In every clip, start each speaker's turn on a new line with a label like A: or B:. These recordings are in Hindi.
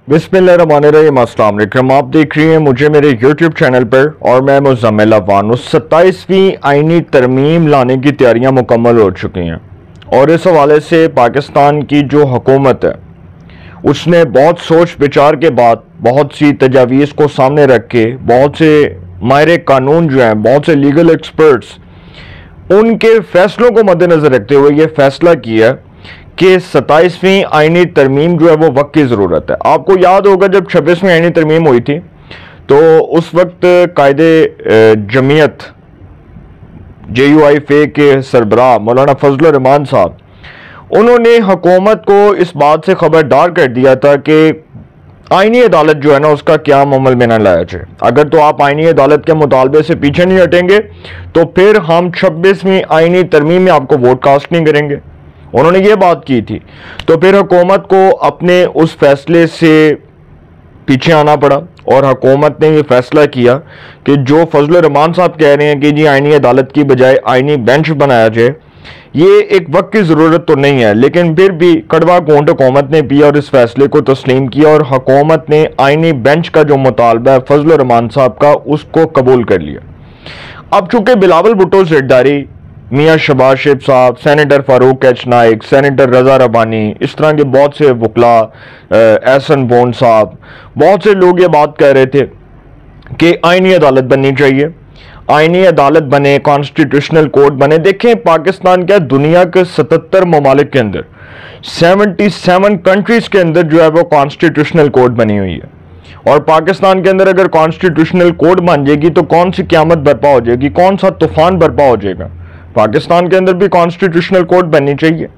A: बिस्मिल्लाहिर्रहमानिर्रहीम। अस्सलाम वालेकुम। आप देख रही हैं मुझे मेरे YouTube चैनल पर और मैं मुज़म्मिल अफगान। 27वीं आईनी तरमीम लाने की तैयारियां मुकम्मल हो चुकी हैं और इस हवाले से पाकिस्तान की जो हुकूमत है उसने बहुत सोच विचार के बाद बहुत सी तजावीज़ को सामने रख के बहुत से माहिर कानून जो हैं, बहुत से लीगल एक्सपर्ट्स, उनके फैसलों को मद्देनज़र रखते हुए ये फैसला किया कि 27वीं आईनी तरमीम जो है वो वक्त की ज़रूरत है। आपको याद होगा जब 26वीं आईनी तरमीम हुई थी तो उस वक्त कायदे जमीयत JUIFA के सरबराह मौलाना फजल रहमान साहब, उन्होंने हुकूमत को इस बात से खबरदार कर दिया था कि आईनी अदालत जो है ना उसका क्या अमल में न लाया जाए। अगर तो आप आईनी अदालत के मुतालबे से पीछे नहीं हटेंगे तो फिर हम 26वीं आईनी तरमीम में आपको वोट कास्ट नहीं करेंगे। उन्होंने ये बात की थी। तो फिर हुकूमत को अपने उस फैसले से पीछे आना पड़ा और हुकूमत ने ये फैसला किया कि जो फजल रहमान साहब कह रहे हैं कि जी आईनी अदालत की बजाय आईनी बेंच बनाया जाए, ये एक वक्त की ज़रूरत तो नहीं है, लेकिन फिर भी कड़वा घूंट हुकूमत ने पिया और इस फैसले को तस्लीम किया और हुकूमत ने आईनी बेंच का जो मुतालबा है फजल रहमान साहब का उसको कबूल कर लिया। अब चूंकि बिलावल भुट्टो ज़रदारी, मियाँ शहबाज शरीफ साहब, senator Farooq H Naik, senator Raza Rabbani, इस तरह के बहुत से वकला, एहसन बोन साहब, बहुत से लोग ये बात कह रहे थे कि आईनी अदालत बननी चाहिए, आईनी अदालत बने, कॉन्स्टिट्यूशनल कोर्ट बने। देखें पाकिस्तान क्या दुनिया के 77 ममालिक के अंदर 77 कंट्रीज के अंदर जो है वो कॉन्स्टिट्यूशनल कोर्ट बनी हुई है और पाकिस्तान के अंदर अगर कॉन्स्टिट्यूशनल कोर्ट बन जाएगी तो कौन सी क़यामत बर्पा हो जाएगी, कौन सा तूफान बर्पा हो जाएगा। पाकिस्तान के अंदर भी कॉन्स्टिट्यूशनल कोर्ट बननी चाहिए।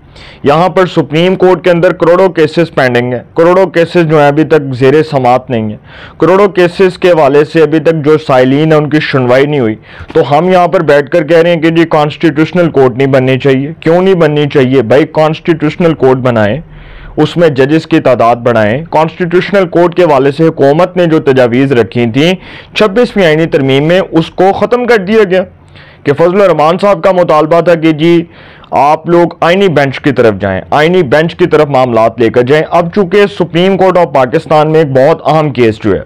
A: यहाँ पर सुप्रीम कोर्ट के अंदर करोड़ों केसेस पेंडिंग हैं, करोड़ों केसेस जो है अभी तक ज़ेरे समात नहीं है, करोड़ों केसेस के हवाले से अभी तक जो साइलीन है उनकी सुनवाई नहीं हुई। तो हम यहाँ पर बैठकर कह रहे हैं कि जी कॉन्स्टिट्यूशनल कोर्ट नहीं बननी चाहिए। क्यों नहीं बननी चाहिए भाई? कॉन्स्टिट्यूशनल कोर्ट बनाएं, उसमें जजेस की तादाद बढ़ाएं। कॉन्स्टिट्यूशनल कोर्ट के हवाले से हुकूमत ने जो तजावीज़ रखी थी 26वीं आईनी तरमीम में उसको ख़त्म कर दिया गया कि फजल रहमान साहब का मुतालबा था कि जी आप लोग आईनी बेंच की तरफ जाएं, आईनी बेंच की तरफ मामलात लेकर जाएं। अब चूंकि सुप्रीम कोर्ट ऑफ पाकिस्तान में एक बहुत अहम केस जो है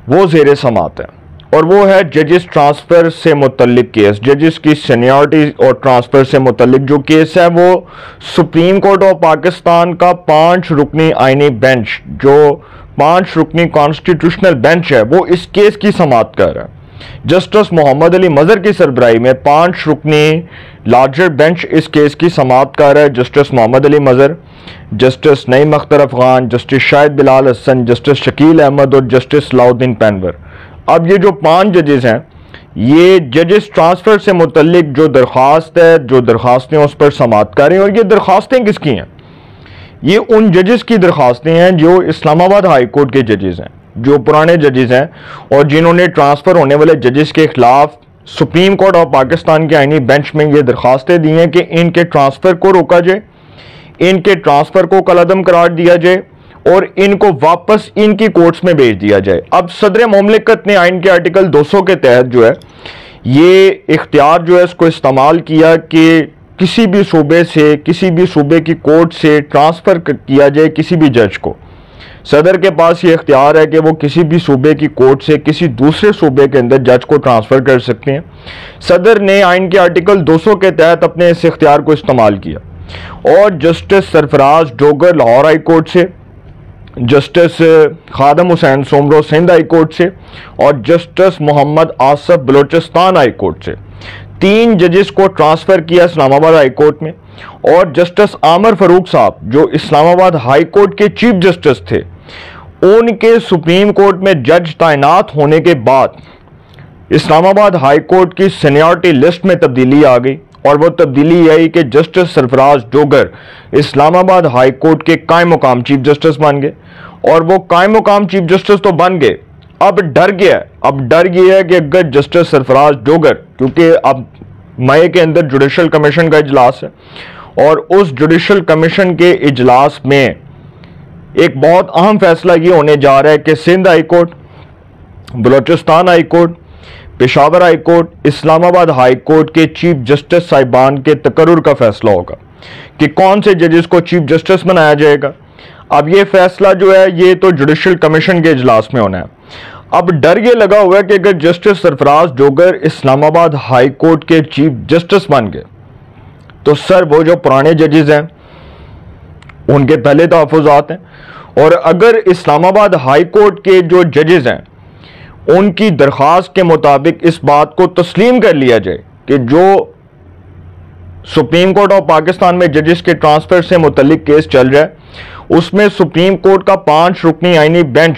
A: वो ज़ेरे समात है और वो है जजेस ट्रांसफ़र से मुतल्लिक केस, जजेस की सीनियरिटी और ट्रांसफ़र से मुतल्लिक जो केस है वो सुप्रीम कोर्ट ऑफ पाकिस्तान का 5 रुकनी आईनी बेंच, जो 5 रुकनी कॉन्स्टिट्यूशनल बेंच है, वो इस केस की समात कर रहा है। जस्टिस मोहम्मद अली मजहर की सरबराही में 5 रुकनी लार्जर बेंच इस केस की समात कर रहा है। Justice Mohammad Ali Mazhar, justice Naeem Akhtar Afghan, justice Shahid Bilal Hasan, justice Shakeel Ahmed और जस्टिस सलाउद्दीन पैनवर। अब ये जो 5 जजेस हैं ये जजेस ट्रांसफ़र से मुतल्लिक जो दरख्वास्त है, जो दरख्वास्तें उस पर समात कर रहे हैं। और ये दरख्वास्तें किसकी हैं? ये उन जजेस की दरख्वास्तें हैं जो इस्लामाबाद हाई कोर्ट के जजेस हैं, जो पुराने जजेस हैं और जिन्होंने ट्रांसफ़र होने वाले जजेस के खिलाफ सुप्रीम कोर्ट ऑफ पाकिस्तान के आईनी बेंच में ये दरख्वास्तें दी हैं कि इनके ट्रांसफ़र को रोका जाए, इनके ट्रांसफ़र को कलअदम करार दिया जाए और इनको वापस इनकी कोर्ट्स में भेज दिया जाए। अब सदर मुमलिकत ने आइन के आर्टिकल 200 के तहत जो है ये इख्तियार जो है इसको इस्तेमाल किया कि किसी भी सूबे से, किसी भी सूबे की कोर्ट से ट्रांसफ़र किया जाए किसी भी जज को। सदर के पास ये इख्तियार है कि वो किसी भी सूबे की कोर्ट से किसी दूसरे सूबे के अंदर जज को ट्रांसफ़र कर सकते हैं। सदर ने आइन के आर्टिकल 200 के तहत अपने इस इख्तियार को इस्तेमाल किया और justice Sarfraz Dogar Lahore high court से, justice Khadim Hussain Soomro Sindh high court से और justice Mohammad Asif Balochistan high court से 3 जजेस को ट्रांसफ़र किया इस्लामाबाद हाई कोर्ट में। और जस्टिस आमर फारूक साहब जो इस्लामाबाद हाई कोर्ट के चीफ जस्टिस थे, उनके सुप्रीम कोर्ट में जज तैनात होने के बाद इस्लामाबाद हाई कोर्ट की सीनियरिटी लिस्ट में तब्दीली आ गई और वो तब्दीली आई कि justice Sarfraz Dogar Islamabad high court के कायम मुकाम चीफ जस्टिस बन गए। और वो कायम मुकाम चीफ जस्टिस तो बन गए, अब डर गया, अब डर गया है कि अगर जस्टिस सरफराज डोगर, क्योंकि अब मई के अंदर जुडिशल कमीशन का इजलास है और उस जुडिशल कमीशन के इजलास में एक बहुत अहम फैसला ये होने जा रहा है कि Sindh high court, Balochistan high court, Peshawar high court, Islamabad high court के चीफ जस्टिस साहिबान के तकर्रुर का फैसला होगा कि कौन से जजेस को चीफ जस्टिस बनाया जाएगा। अब ये फैसला जो है ये तो जुडिशल कमीशन के इजलास में होना है। अब डर ये लगा हुआ है कि अगर जस्टिस सरफराज जोगर इस्लामाबाद हाई कोर्ट के चीफ जस्टिस बन गए तो सर वो जो पुराने जजेस हैं उनके पहले तहफ़्फ़ुज़ात हैं, और अगर इस्लामाबाद हाई कोर्ट के जो जजेस हैं उनकी दरख्वास्त के मुताबिक इस बात को तस्लीम कर लिया जाए कि जो सुप्रीम कोर्ट ऑफ पाकिस्तान में जजेस के ट्रांसफ़र से मुतल्लिक केस चल रहा है उसमें सुप्रीम कोर्ट का 5 रुकनी आईनी बेंच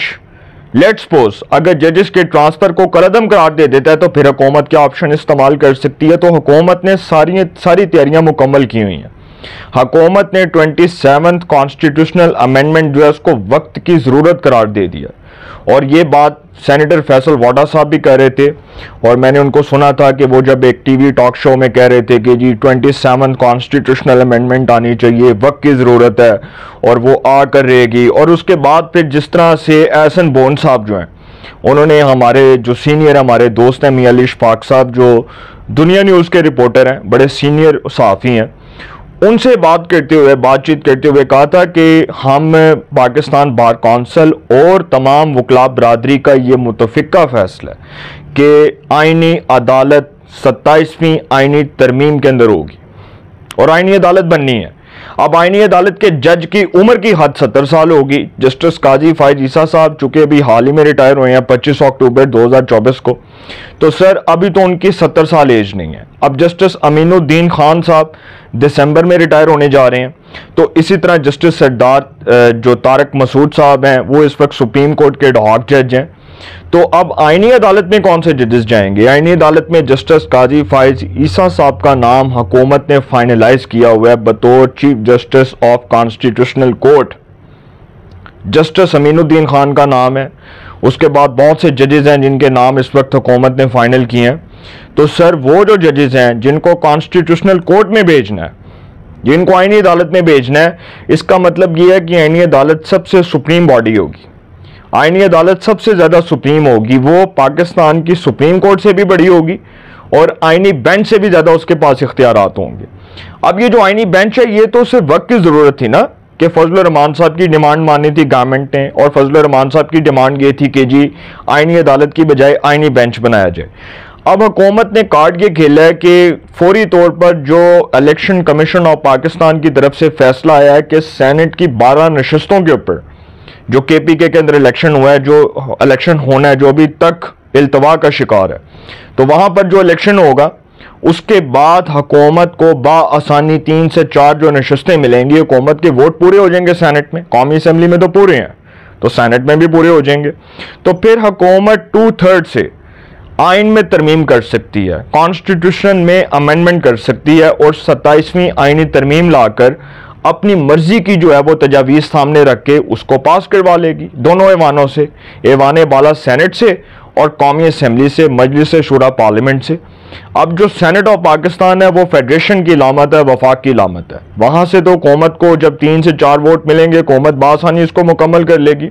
A: लेट्स सपोज अगर जजेस के ट्रांसफ़र को कलअदम करार दे देता है तो फिर हुकूमत क्या ऑप्शन इस्तेमाल कर सकती है। तो हुकूमत ने सारी तैयारियां मुकम्मल की हुई हैं। हुकूमत ने 27th कॉन्स्टिट्यूशनल अमेंडमेंट जो है उसको वक्त की ज़रूरत करार दे दिया, और ये बात सेनेटर फैसल वाडा साहब भी कह रहे थे, और मैंने उनको सुना था कि वो जब एक टीवी टॉक शो में कह रहे थे कि जी 27th कॉन्स्टिट्यूशनल अमेंडमेंट आनी चाहिए, वक्त की ज़रूरत है, और वो आ कर रहेगी। और उसके बाद फिर जिस तरह से एहसन बोन साहब जो हैं उन्होंने हमारे जो सीनियर हमारे दोस्त हैं मियां अली इशफाक साहब जो दुनिया न्यूज़ के रिपोर्टर हैं, बड़े सीनियर सहाफ़ी हैं, उनसे बातचीत करते हुए कहा था कि हम पाकिस्तान बार कौंसिल और तमाम वकला बरादरी का ये मुतफ़िका फैसला है कि आइनी अदालत 27वीं आइनी तरमीम के अंदर होगी और आइनी अदालत बननी है। अब आइनी अदालत के जज की उम्र की हद 70 साल होगी। जस्टिस काजी फायज ईसा साहब चूंकि अभी हाल ही में रिटायर हुए हैं 25 अक्टूबर 2024 को, तो सर अभी तो उनकी 70 साल एज नहीं है। अब जस्टिस अमीनुद्दीन खान साहब दिसंबर में रिटायर होने जा रहे हैं। तो इसी तरह जस्टिस सरदार जो तारक मसूद साहब हैं वो इस वक्त सुप्रीम कोर्ट के एडहॉक जज हैं। तो अब आईनी अदालत में कौन से जजेस जाएंगे? आईनी अदालत में जस्टिस काजी फायज ईसा साहब का नाम हुकूमत ने फाइनलाइज किया हुआ है बतौर chief justice of constitutional court. Justice Aminuddin Khan का नाम है, उसके बाद बहुत से जजेस हैं जिनके नाम इस वक्त हुकूमत ने फाइनल किए हैं। तो सर वो जो जजेस हैं जिनको कॉन्स्टिट्यूशनल कोर्ट में भेजना है, जिनको आईनी अदालत में भेजना है, इसका मतलब ये है कि आईनी अदालत सबसे सुप्रीम बॉडी होगी। आईनी अदालत सबसे ज़्यादा सुप्रीम होगी, वो पाकिस्तान की सुप्रीम कोर्ट से भी बड़ी होगी और आईनी बेंच से भी ज़्यादा उसके पास इख्तियारात होंगे। अब ये जो आईनी बेंच है ये तो सिर्फ वक्त की ज़रूरत थी ना कि फजल रहमान साहब की डिमांड मानी थी गवर्नमेंट ने, और फजल रहमान साहब की डिमांड ये थी कि जी आईनी अदालत की बजाय आईनी बेंच बनाया जाए। अब हुकूमत ने कार्ड ये खेला है कि फौरी तौर पर जो इलेक्शन कमीशन ऑफ पाकिस्तान की तरफ से फैसला आया है कि सेनेट की 12 नशस्तों के ऊपर जो KPK के अंदर इलेक्शन हुआ है, जो इलेक्शन होना है, जो अभी तक इल्तवा का शिकार है, तो वहाँ पर जो इलेक्शन होगा उसके बाद हुकूमत को बाआसानी 3 से 4 जो नशस्तें मिलेंगी, हुकूमत के वोट पूरे हो जाएंगे सेनेट में, कौमी असम्बली में तो पूरे हैं तो सेनेट में भी पूरे हो जाएंगे। तो फिर हुकूमत 2/3 से आइन में तरमीम कर सकती है, कॉन्स्टिट्यूशन में अमेंडमेंट कर सकती है और 27वीं आइनी तरमीम लाकर अपनी मर्जी की जो है वो तजावीज़ सामने रख के उसको पास करवा लेगी दोनों ऐवानों से, ऐवान बाला सेनेट से और कौमी असम्बली से, मजलिस शूरा पार्लियामेंट से। अब जो सेनेट ऑफ पाकिस्तान है वो फेडरेशन की इलामत है, वफाक की इलामत है। वहाँ से तो हुकूमत को जब 3 से 4 वोट मिलेंगे हुकूमत बासानी इसको मुकम्मल कर लेगी।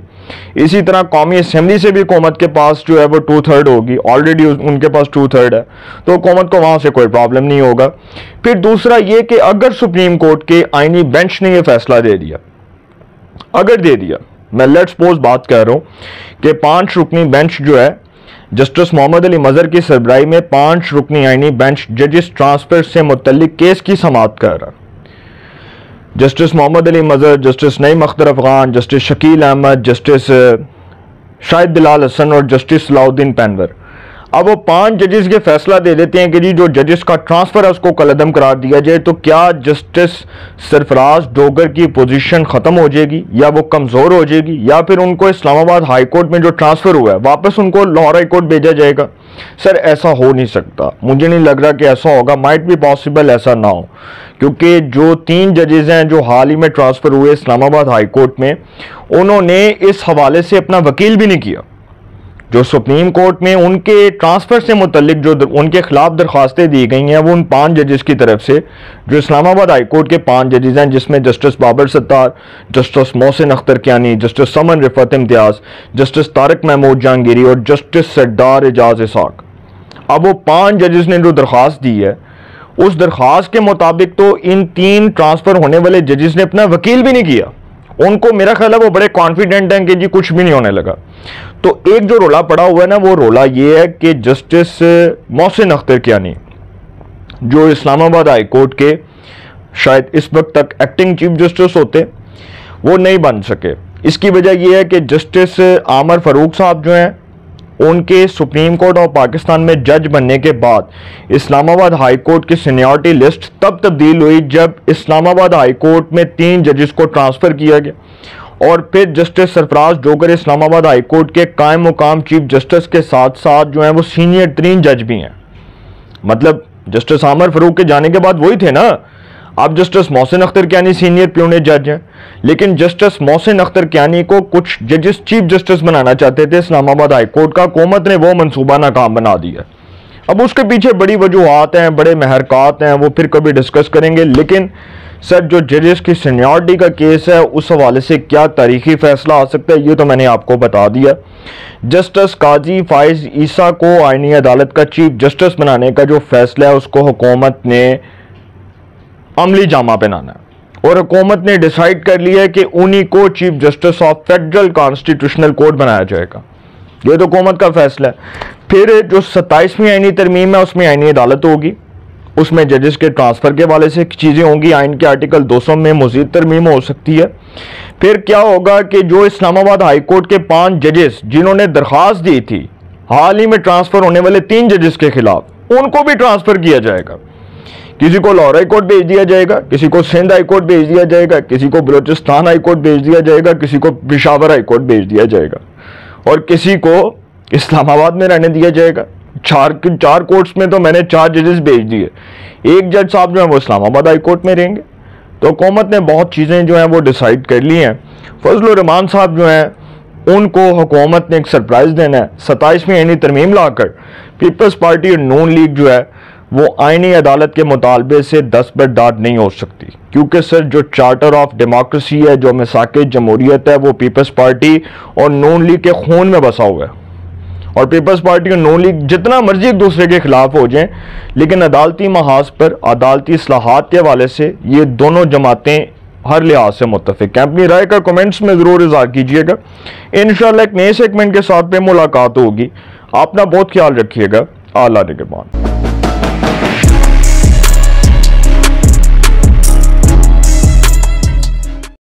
A: इसी तरह कौमी असम्बली से भी हुकूमत के पास जो है वो 2/3 होगी, ऑलरेडी उनके पास 2/3 है, तो हुकूमत को वहाँ से कोई प्रॉब्लम नहीं होगा। फिर दूसरा ये कि अगर सुप्रीम कोर्ट के आइनी बेंच ने यह फैसला दे दिया, अगर दे दिया, मैं लेट्स सपोज बात कर रहा हूँ कि 5 रुकनी बेंच जो है जस्टिस मोहम्मद अली मजहर की सरबराही में 5 रुकनी आइनी बेंच जजिस ट्रांसफर से मुतल्लिक केस की समाअत कर रहा। Justice Mohammad Ali Mazhar, justice Naeem Akhtar Afghan, justice Shakeel Ahmed, justice Shahid Bilal Hasan और जस्टिस सलाउद्दीन पैनवर। अब वो 5 जजेस के फैसला दे देते हैं कि जी जो जजेस का ट्रांसफ़र है उसको कलअदम करार दिया जाए। तो क्या जस्टिस सरफराज डोगर की पोजीशन ख़त्म हो जाएगी या वो कमज़ोर हो जाएगी, या फिर उनको इस्लामाबाद हाई कोर्ट में जो ट्रांसफ़र हुआ है वापस उनको लाहौर हाई कोर्ट भेजा जाएगा? सर ऐसा हो नहीं सकता, मुझे नहीं लग रहा कि ऐसा होगा। माइट भी पॉसिबल ऐसा ना हो, क्योंकि जो 3 जजेस हैं जो हाल ही में ट्रांसफ़र हुए इस्लामाबाद हाई कोर्ट में, उन्होंने इस हवाले से अपना वकील भी नहीं किया। जो सुप्रीम कोर्ट में उनके ट्रांसफ़र से मुतल्लिक जो उनके खिलाफ दरख्वास्तें दी गई हैं वो उन 5 जजेस की तरफ से, जो इस्लामाबाद हाई कोर्ट के 5 जजेस हैं, जिसमें justice Babar Sattar, justice Mohsin Akhtar Kayani, justice Saman Rifat Imtiaz, justice Tariq Mahmood Jahangiri और जस्टिस सरदार एजाज इसाक। अब वो 5 जजेस ने जो दरख्वास्त दी है उस दरख्वास्त के मुताबिक तो इन 3 ट्रांसफ़र होने वाले जजेस ने अपना वकील भी नहीं किया, उनको मेरा ख्याल है वो बड़े कॉन्फिडेंट हैं कि जी कुछ भी नहीं होने लगा। तो एक जो रोला पड़ा हुआ है ना, वो रोला ये है कि जस्टिस मोहसिन अख्तर कियानी, जो इस्लामाबाद हाई कोर्ट के शायद इस वक्त तक एक्टिंग चीफ जस्टिस होते, वो नहीं बन सके। इसकी वजह यह है कि जस्टिस आमर फारूक साहब जो हैं, उनके सुप्रीम कोर्ट ऑफ पाकिस्तान में जज बनने के बाद इस्लामाबाद हाई कोर्ट की सीनियरिटी लिस्ट तब तब्दील हुई जब इस्लामाबाद हाई कोर्ट में 3 जजेस को ट्रांसफ़र किया गया और फिर जस्टिस सरफराज जोगर इस्लामाबाद हाई कोर्ट के कायम मुकाम चीफ जस्टिस के साथ साथ जो हैं वो सीनियर 3 जज भी हैं। मतलब जस्टिस आमर फारूक के जाने के बाद वही थे ना। अब जस्टिस मोहसिन अख्तर कियानी सीनियर प्यूने जज हैं, लेकिन जस्टिस मोहसिन अख्तर कियानी को कुछ जजेस चीफ जस्टिस बनाना चाहते थे इस्लामाबाद हाई कोर्ट का। हुकूमत ने वो मंसूबा नाकाम बना दिया। अब उसके पीछे बड़ी वजूहात हैं, बड़े महरकात हैं, वो फिर कभी डिस्कस करेंगे। लेकिन सर, जो जजेस की सीनियरिटी का केस है, उस हवाले से क्या तारीखी फैसला आ सकता है, ये तो मैंने आपको बता दिया। जस्टिस काजी फाइज ईसा को आईनी अदालत का चीफ जस्टिस बनाने का जो फैसला है, उसको हुकूमत ने अमली जामा पहनाना है और हुकूमत ने डिसाइड कर लिया है कि उन्हीं को chief justice of federal constitutional court बनाया जाएगा। ये तो हुकूमत का फैसला है। फिर जो 27वीं आईनी तरमीम है, उसमें आईनी अदालत होगी, उसमें जजेस के ट्रांसफ़र के वाले से चीज़ें होंगी। आइन के आर्टिकल 200 में मज़ीद तरमीम हो सकती है। फिर क्या होगा कि जो इस्लामाबाद हाई कोर्ट के 5 जजेस जिन्होंने दरख्वास्त दी थी हाल ही में ट्रांसफ़र होने वाले 3 जजेस के खिलाफ, उनको भी ट्रांसफ़र किया जाएगा। किसी को लाहौर हाई कोर्ट भेज दिया जाएगा, किसी को सिंध हाई कोर्ट भेज दिया जाएगा, किसी को बलूचिस्तान हाई कोर्ट भेज दिया जाएगा, किसी को पेशावर हाई कोर्ट भेज दिया जाएगा और किसी को इस्लामाबाद में रहने दिया जाएगा। 4 कोर्ट्स में तो मैंने 4 जजेस भेज दिए। एक जज साहब जो है वो इस्लामाबाद हाई कोर्ट में रहेंगे। तो हुकूमत ने बहुत चीज़ें जो हैं वो डिसाइड कर ली हैं। फजलुर रहमान साहब जो हैं, उनको हुकूमत ने एक सरप्राइज़ देना है। 27वीं आईनी तरमीम लाकर पीपल्स पार्टी और नून लीग जो है वो आईनी अदालत के मुतालबे से दस्तबरदार नहीं हो सकती, क्योंकि सर जो चार्टर ऑफ डेमोक्रेसी है, जो मिसाक जमहूरियत है, वो पीपल्स पार्टी और नून लीग के खून में बसा हुआ है। और पीपल्स पार्टी और नून लीग जितना मर्जी एक दूसरे के खिलाफ हो जाएं, लेकिन अदालती महाज पर अदालती इस्लाहात के हवाले से ये दोनों जमातें हर लिहाज से मुत्तफिक हैं। अपनी राय का कमेंट्स में ज़रूर इज़हार कीजिएगा। इंशाअल्लाह एक नए सेगमेंट के साथ पे मुलाकात होगी। अपना बहुत ख्याल रखिएगा। आला निगहबान।